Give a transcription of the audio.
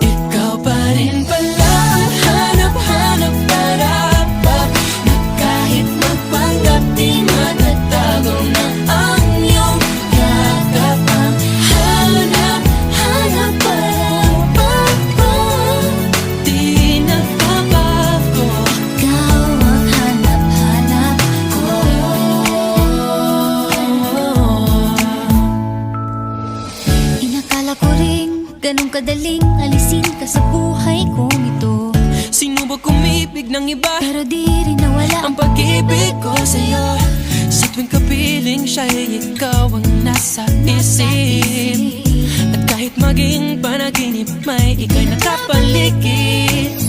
Ikaw pa rin pala, hanap-hanap para pa na kahit magpanggap di matatago na ang iyong yakapang. Hanap-hanap para pa di nagbabago. Ikaw ang hanap-hanap ko. Inakala ko ring ganun kadaling alisin ka sa buhay kong ito. Sinubok umibig ng iba, Pero di rin nawala ang pag-ibig ko sa'yo. Sa tuwing kapiling siya'y ikaw ang nasa isip. At kahit maging panaginip, may ika'y nakapaligid.